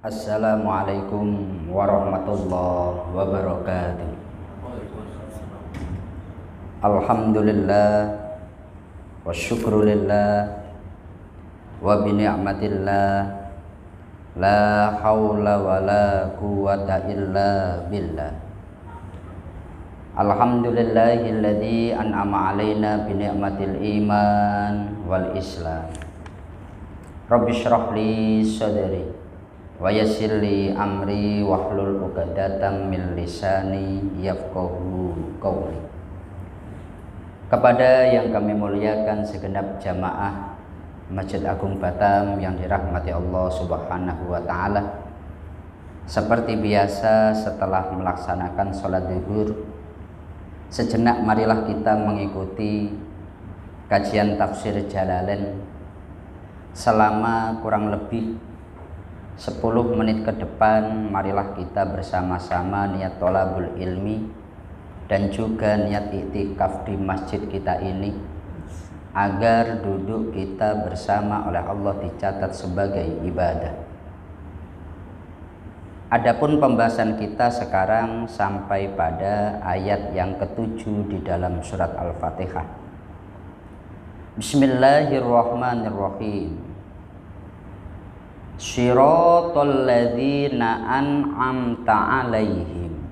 Assalamualaikum warahmatullahi wabarakatuh. Alhamdulillah wa syukrulillah wa bini'matillah la hawla wa la quwwata illa billah. Alhamdulillahilladzi an'ama alaina bini'matil iman wal islam. Rabbi shrah li sadri wa yassir li amri wahlul 'uqdatam min lisani yafqahu qawli. Kepada yang kami muliakan segenap jamaah Masjid Agung Batam yang dirahmati Allah Subhanahu wa taala. Seperti biasa setelah melaksanakan sholat zuhur, sejenak marilah kita mengikuti kajian tafsir Jalalain selama kurang lebih 10 menit ke depan. Marilah kita bersama-sama niat thalabul ilmi dan juga niat iktikaf di masjid kita ini, agar duduk kita bersama oleh Allah dicatat sebagai ibadah. Adapun pembahasan kita sekarang sampai pada ayat yang ke-7 di dalam surat Al-Fatihah. Bismillahirrahmanirrahim. Shiratal ladzina an'amta 'alaihim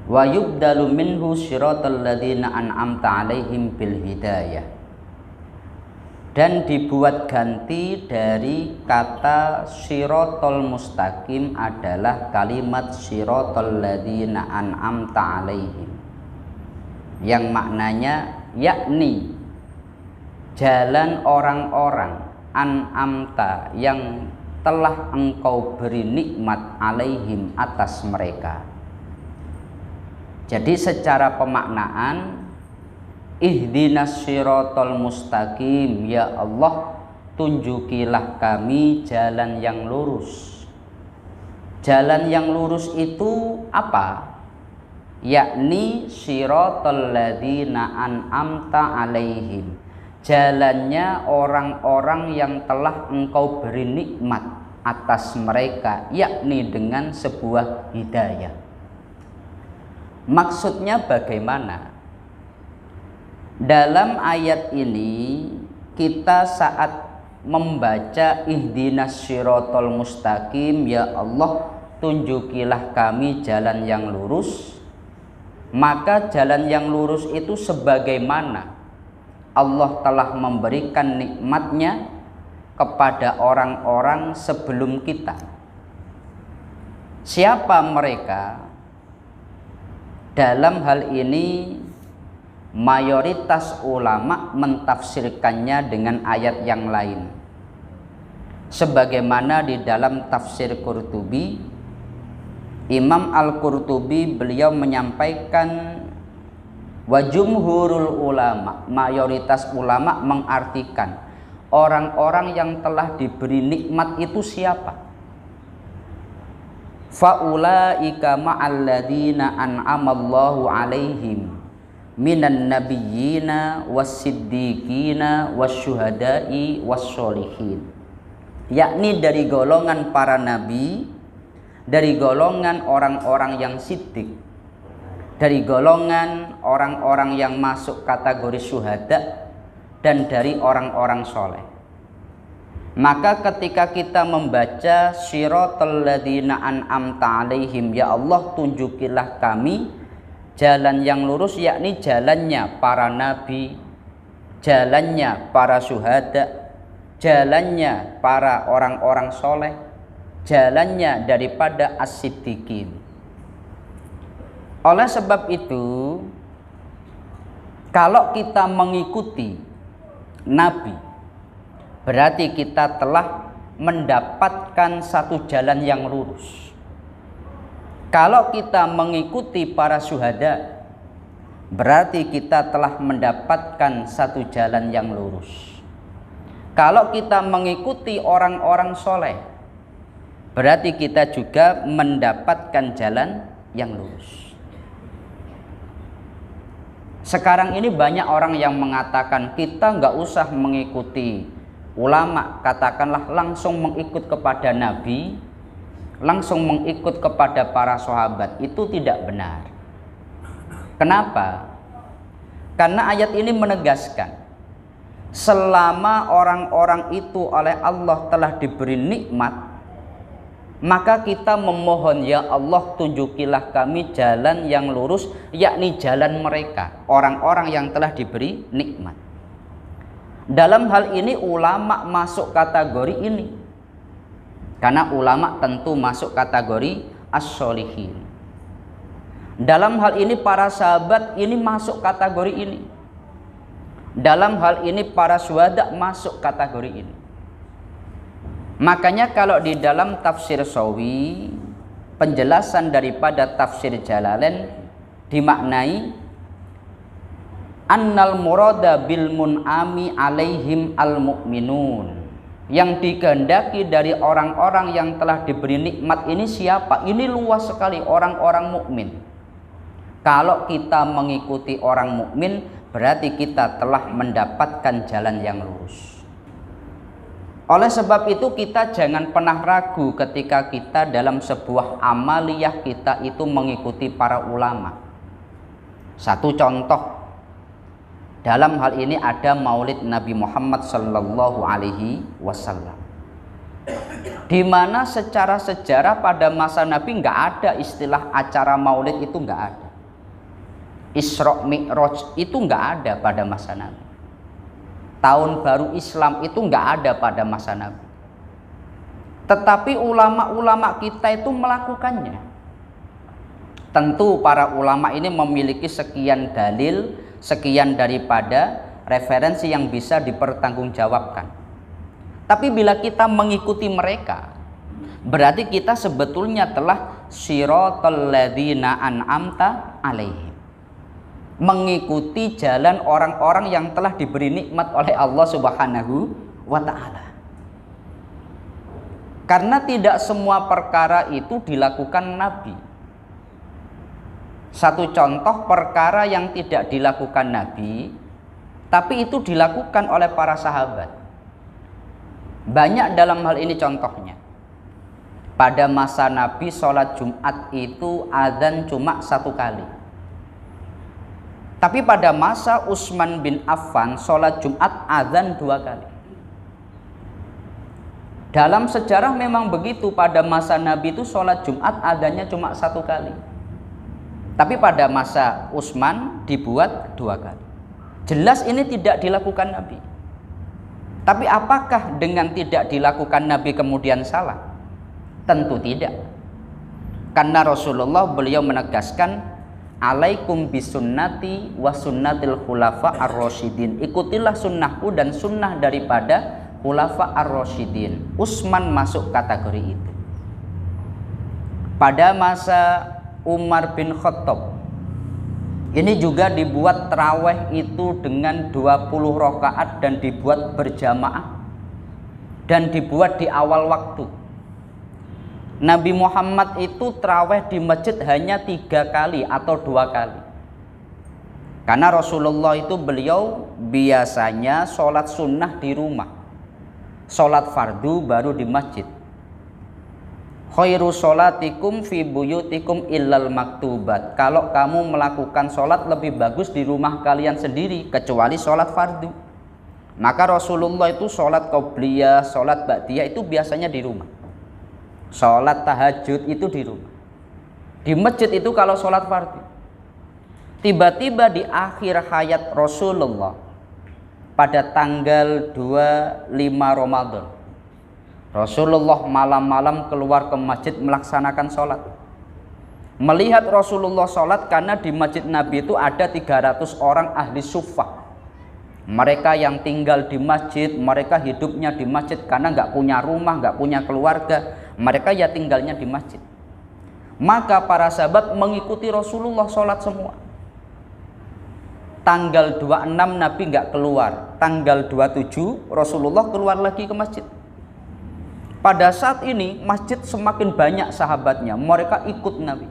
wa yubdalu minhu shiratal ladzina an'amta 'alaihim bil hidayah. Dan dibuat ganti dari kata shiratal mustaqim adalah kalimat shiratal ladzina an'amta 'alaihim, yang maknanya yakni jalan orang-orang an'amta yang telah engkau beri nikmat alaihim atas mereka. Jadi secara pemaknaan, ihdinas shiratal mustaqim, ya Allah tunjukilah kami jalan yang lurus. Jalan yang lurus itu apa? Yakni shiratal ladzina an'amta alaihim, jalannya orang-orang yang telah engkau beri nikmat atas mereka, yakni dengan sebuah hidayah. Maksudnya bagaimana? Dalam ayat ini kita saat membaca ihdinas shiratal mustaqim, ya Allah tunjukilah kami jalan yang lurus, maka jalan yang lurus itu sebagaimana Allah telah memberikan nikmatnya kepada orang-orang sebelum kita. Siapa mereka? Dalam hal ini mayoritas ulama mentafsirkannya dengan ayat yang lain. Sebagaimana di dalam tafsir Qurtubi, Imam Al-Qurtubi beliau menyampaikan wa jumhurul ulama, mayoritas ulama mengartikan orang-orang yang telah diberi nikmat itu siapa? Faulaika ma'alladzina an'amallahu alaihim minan nabiyyina wassiddiqina wasyuhada'i wassolihin, yakni dari golongan para nabi, dari golongan orang-orang yang siddiq, dari golongan orang-orang yang masuk kategori syuhada, dan dari orang-orang soleh. Maka ketika kita membaca shiratal ladzina an'amta 'alaihim, ya Allah tunjukilah kami jalan yang lurus, yakni jalannya para nabi, jalannya para syuhada, jalannya para orang-orang soleh, jalannya daripada as-siddiqin. Oleh sebab itu, kalau kita mengikuti nabi, berarti kita telah mendapatkan satu jalan yang lurus. Kalau kita mengikuti para syuhada, berarti kita telah mendapatkan satu jalan yang lurus. Kalau kita mengikuti orang-orang soleh, berarti kita juga mendapatkan jalan yang lurus. Sekarang ini banyak orang yang mengatakan kita nggak usah mengikuti ulama katakanlah langsung mengikut kepada Nabi, langsung mengikut kepada para sahabat, itu tidak benar. Kenapa? Karena ayat ini menegaskan selama orang-orang itu oleh Allah telah diberi nikmat, maka kita memohon, ya Allah tunjukilah kami jalan yang lurus, yakni jalan mereka, orang-orang yang telah diberi nikmat. Dalam hal ini ulama masuk kategori ini, karena ulama tentu masuk kategori as-sholihin. Dalam hal ini para sahabat ini masuk kategori ini. Dalam hal ini para syuhada masuk kategori ini. Makanya kalau di dalam tafsir Sawi, penjelasan daripada tafsir Jalalain dimaknai annal murada bil mun'ami alaihim al mu'minun. Yang dikehendaki dari orang-orang yang telah diberi nikmat ini siapa? Ini luas sekali, orang-orang mukmin. Kalau kita mengikuti orang mukmin, berarti kita telah mendapatkan jalan yang lurus. Oleh sebab itu kita jangan pernah ragu ketika kita dalam sebuah amaliyah kita itu mengikuti para ulama. Satu contoh, dalam hal ini ada Maulid Nabi Muhammad sallallahu alaihi wasallam, di mana secara sejarah pada masa Nabi nggak ada istilah acara Maulid, itu nggak ada. Isra Mi'raj itu nggak ada pada masa Nabi. Tahun baru Islam itu nggak ada pada masa Nabi. Tetapi ulama-ulama kita itu melakukannya. Tentu para ulama ini memiliki sekian dalil, sekian daripada referensi yang bisa dipertanggungjawabkan. Tapi bila kita mengikuti mereka, berarti kita sebetulnya telah siratal ladzina an'amta alaihim, mengikuti jalan orang-orang yang telah diberi nikmat oleh Allah Subhanahu wa ta'ala. Karena tidak semua perkara itu dilakukan Nabi. Satu contoh perkara yang tidak dilakukan Nabi, tapi itu dilakukan oleh para sahabat. Banyak dalam hal ini contohnya. Pada masa Nabi sholat Jumat itu azan cuma 1 kali. Tapi pada masa Utsman bin Affan sholat Jumat azan 2 kali. Dalam sejarah memang begitu, pada masa Nabi itu sholat Jumat azannya cuma 1 kali. Tapi pada masa Utsman dibuat 2 kali. Jelas ini tidak dilakukan Nabi. Tapi apakah dengan tidak dilakukan Nabi kemudian salah? Tentu tidak. Karena Rasulullah beliau menegaskan, alaikum bisunnati wa sunnatil khulafa ar-rasyidin. Ikutilah sunnahku dan sunnah daripada khulafa ar-rasyidin. Utsman masuk kategori itu. Pada masa Umar bin Khattab ini juga dibuat tarawih itu dengan 20 rakaat dan dibuat berjamaah dan dibuat di awal waktu. Nabi Muhammad itu tarawih di masjid hanya 3 kali atau 2 kali. Karena Rasulullah itu beliau biasanya sholat sunnah di rumah, sholat fardu baru di masjid. Khairu sholatikum fi buyutikum illal maktubat. Kalau kamu melakukan sholat lebih bagus di rumah kalian sendiri kecuali sholat fardu. Maka Rasulullah itu sholat qobliyah, sholat ba'diyah itu biasanya di rumah. Sholat tahajud itu di rumah. Di masjid itu kalau sholat fardu. Tiba-tiba di akhir hayat Rasulullah pada tanggal 25 Ramadan, Rasulullah malam-malam keluar ke masjid melaksanakan sholat. Melihat Rasulullah sholat, karena di masjid Nabi itu ada 300 orang ahli suffah. Mereka yang tinggal di masjid, mereka hidupnya di masjid karena nggak punya rumah, nggak punya keluarga. Mereka ya tinggalnya di masjid. Maka para sahabat mengikuti Rasulullah sholat semua. Tanggal 26 Nabi nggak keluar. Tanggal 27 Rasulullah keluar lagi ke masjid. Pada saat ini masjid semakin banyak sahabatnya, mereka ikut Nabi.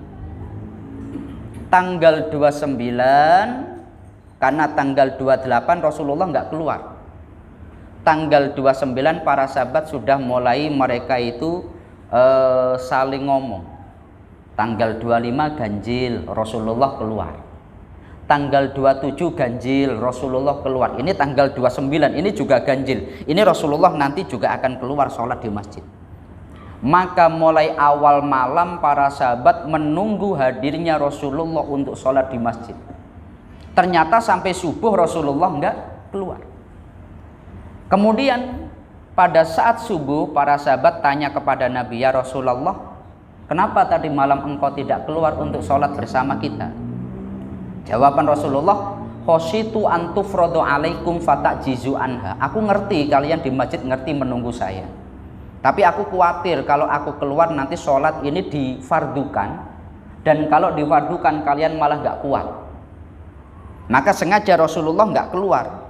Tanggal 29, karena tanggal 28 Rasulullah nggak keluar. tanggal 29 para sahabat sudah mulai mereka itu saling ngomong. Tanggal 25 ganjil, Rasulullah keluar. Tanggal 27 ganjil, Rasulullah keluar. Ini tanggal 29, ini juga ganjil. Ini Rasulullah nanti juga akan keluar sholat di masjid. Maka mulai awal malam para sahabat menunggu hadirnya Rasulullah untuk sholat di masjid. Ternyata sampai subuh Rasulullah enggak keluar. Kemudian pada saat subuh para sahabat tanya kepada Nabi, ya Rasulullah, kenapa tadi malam engkau tidak keluar untuk sholat bersama kita? Jawaban Rasulullah, khosyitu antufrodo alaikum fatajizu anha. Aku ngerti kalian di masjid ngerti menunggu saya, tapi aku khawatir kalau aku keluar nanti sholat ini difardukan, dan kalau difardukan kalian malah gak kuat. Maka sengaja Rasulullah gak keluar.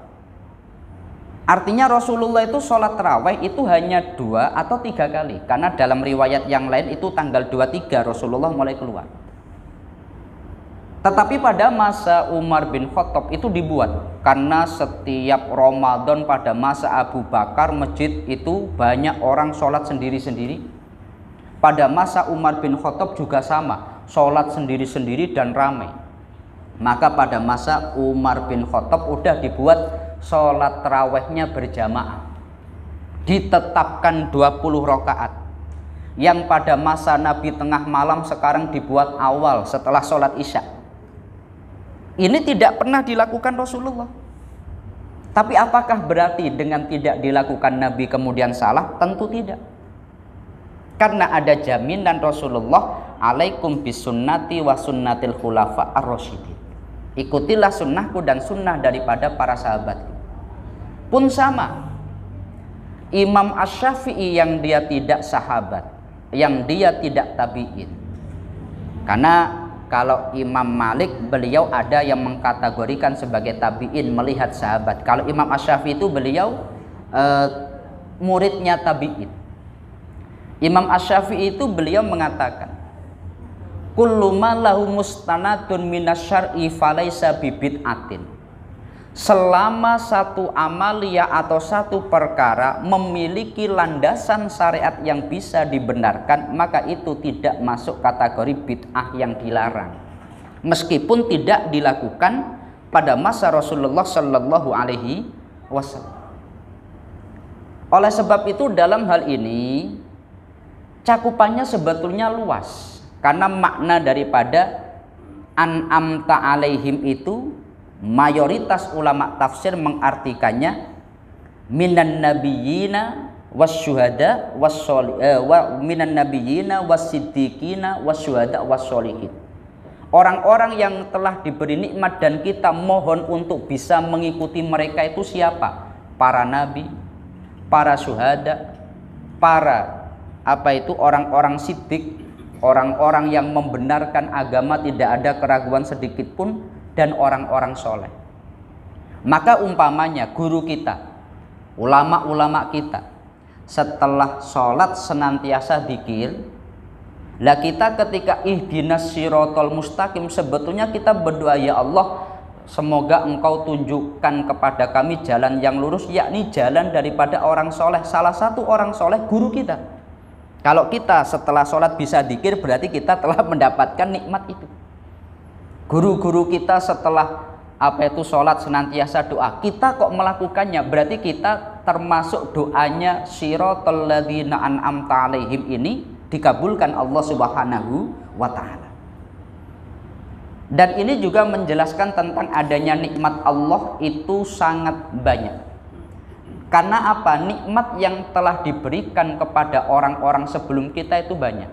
Artinya Rasulullah itu sholat tarawih itu hanya 2 atau 3 kali, karena dalam riwayat yang lain itu tanggal 23 Rasulullah mulai keluar. Tetapi pada masa Umar bin Khattab itu dibuat, karena setiap Ramadan pada masa Abu Bakar masjid itu banyak orang sholat sendiri-sendiri. Pada masa Umar bin Khattab juga sama, sholat sendiri-sendiri dan ramai. Maka pada masa Umar bin Khattab udah dibuat sholat tarawihnya berjamaah, ditetapkan 20 rakaat. Yang pada masa Nabi tengah malam sekarang dibuat awal setelah sholat isya. Ini tidak pernah dilakukan Rasulullah. Tapi apakah berarti dengan tidak dilakukan Nabi kemudian salah? Tentu tidak. Karena ada jaminan Rasulullah, alaikum bisunnati wa sunnatil khulafa ar-rasyidin. Ikutilah sunnahku dan sunnah daripada para sahabatku. Pun sama, Imam Asy-Syafi'i yang dia tidak sahabat, yang dia tidak tabi'in. Karena kalau Imam Malik beliau ada yang mengkategorikan sebagai tabi'in melihat sahabat. Kalau Imam Asy-Syafi'i itu beliau muridnya tabi'in. Imam Asy-Syafi'i itu beliau mengatakan, kullu ma lahu mustanadun minasyar'i falaysa bibid'atin. Selama satu amalia atau satu perkara memiliki landasan syariat yang bisa dibenarkan, maka itu tidak masuk kategori bid'ah yang dilarang, meskipun tidak dilakukan pada masa Rasulullah Shallallahu Alaihi Wasallam. Oleh sebab itu dalam hal ini cakupannya sebetulnya luas, karena makna daripada an'amta alaihim itu mayoritas ulama tafsir mengartikannya minan nabiyina wasyuhada minan nabiyina wasiddiqina wasyuhada wasyolihin. Orang-orang yang telah diberi nikmat dan kita mohon untuk bisa mengikuti mereka itu siapa? Para nabi, para syuhada, para orang-orang siddiq, orang-orang yang membenarkan agama tidak ada keraguan sedikit pun, dan orang-orang soleh. Maka umpamanya guru kita, ulama-ulama kita, setelah sholat senantiasa dzikir. Lah kita ketika ihdinas sirotol mustaqim, sebetulnya kita berdoa, ya Allah, semoga engkau tunjukkan kepada kami jalan yang lurus, yakni jalan daripada orang soleh. Salah satu orang soleh guru kita. Kalau kita setelah sholat bisa dzikir, berarti kita telah mendapatkan nikmat itu. Guru-guru kita setelah sholat senantiasa doa, kita kok melakukannya, berarti kita termasuk doanya siratal ladzina an'amta alaihim ini dikabulkan Allah Subhanahu wa ta'ala. Dan ini juga menjelaskan tentang adanya nikmat Allah itu sangat banyak. Karena apa? Nikmat yang telah diberikan kepada orang-orang sebelum kita itu banyak.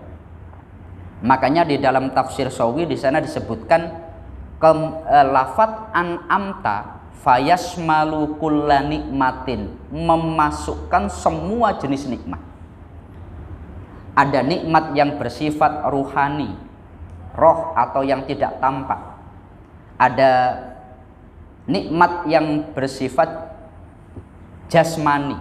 Makanya di dalam tafsir Sawi di sana disebutkan lafadz an'amta fayasmalu kulla nikmatin, memasukkan semua jenis nikmat. Ada nikmat yang bersifat ruhani, roh atau yang tidak tampak. Ada nikmat yang bersifat jasmani.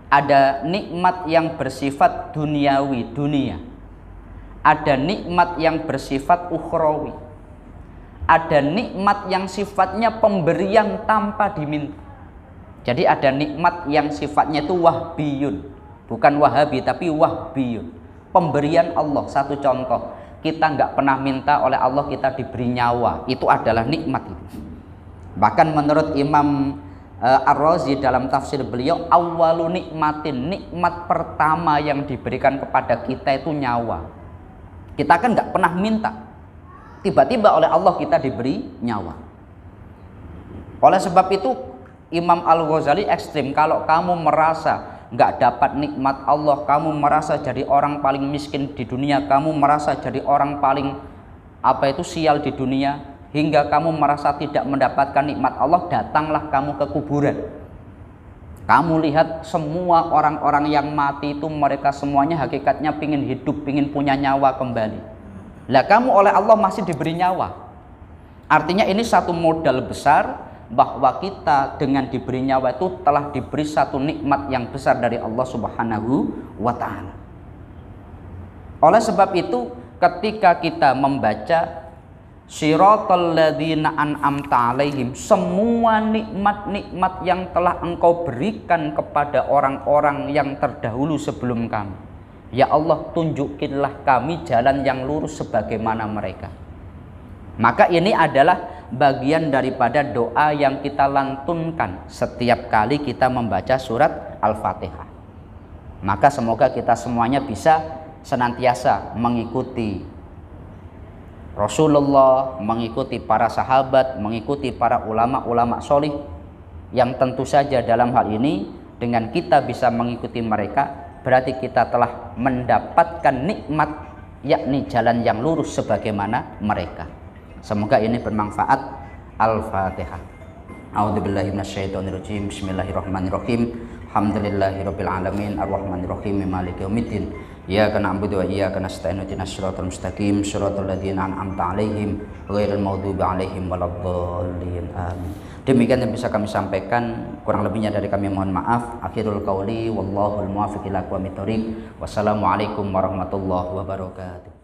Ada nikmat yang bersifat duniawi, dunia. Ada nikmat yang bersifat ukhrawi. Ada nikmat yang sifatnya pemberian tanpa diminta. Jadi ada nikmat yang sifatnya itu wahbiyun, bukan wahabi tapi wahbiyun, pemberian Allah. Satu contoh, kita nggak pernah minta oleh Allah kita diberi nyawa, itu adalah nikmat itu. Bahkan menurut Imam Ar-Razi dalam tafsir beliau, awwalu nikmatin, nikmat pertama yang diberikan kepada kita itu nyawa. Kita kan nggak pernah minta, tiba-tiba oleh Allah kita diberi nyawa. Oleh sebab itu Imam Al-Ghazali ekstrim. Kalau kamu merasa nggak dapat nikmat Allah, kamu merasa jadi orang paling miskin di dunia, kamu merasa jadi orang paling sial di dunia, hingga kamu merasa tidak mendapatkan nikmat Allah, datanglah kamu ke kuburan. Kamu lihat semua orang-orang yang mati itu, mereka semuanya hakikatnya pingin hidup, pingin punya nyawa kembali. Lah kamu oleh Allah masih diberi nyawa. Artinya ini satu modal besar, bahwa kita dengan diberi nyawa itu telah diberi satu nikmat yang besar dari Allah Subhanahu wa ta'ala. Oleh sebab itu ketika kita membaca Shiratal ladzina an'amta alaihim, semua nikmat-nikmat yang telah Engkau berikan kepada orang-orang yang terdahulu sebelum kami, ya Allah, tunjukilah kami jalan yang lurus sebagaimana mereka. Maka ini adalah bagian daripada doa yang kita lantunkan setiap kali kita membaca surat Al-Fatihah. Maka semoga kita semuanya bisa senantiasa mengikuti Rasulullah, mengikuti para sahabat, mengikuti para ulama-ulama solih, yang tentu saja dalam hal ini dengan kita bisa mengikuti mereka, berarti kita telah mendapatkan nikmat, yakni jalan yang lurus sebagaimana mereka. Semoga ini bermanfaat. Al-Fatihah. A'udzubillahi minasyaitonirrajim. Bismillahirrahmanirrahim. Alhamdulillahirabbil alamin, arrahmanirrahim, maliki yaumiddin. Iyyaka na'budu wa iyyaka nasta'in. Ihdinas siratal mustaqim, siratal ladzina an'amta 'alaihim ghairil maghdubi 'alaihim waladdallin. Amin. Demikian yang bisa kami sampaikan, kurang lebihnya dari kami mohon maaf. Akhirul qauli wallahul muwaffiq ila aqwamit thoriq. Wassalamualaikum warahmatullahi wabarakatuh.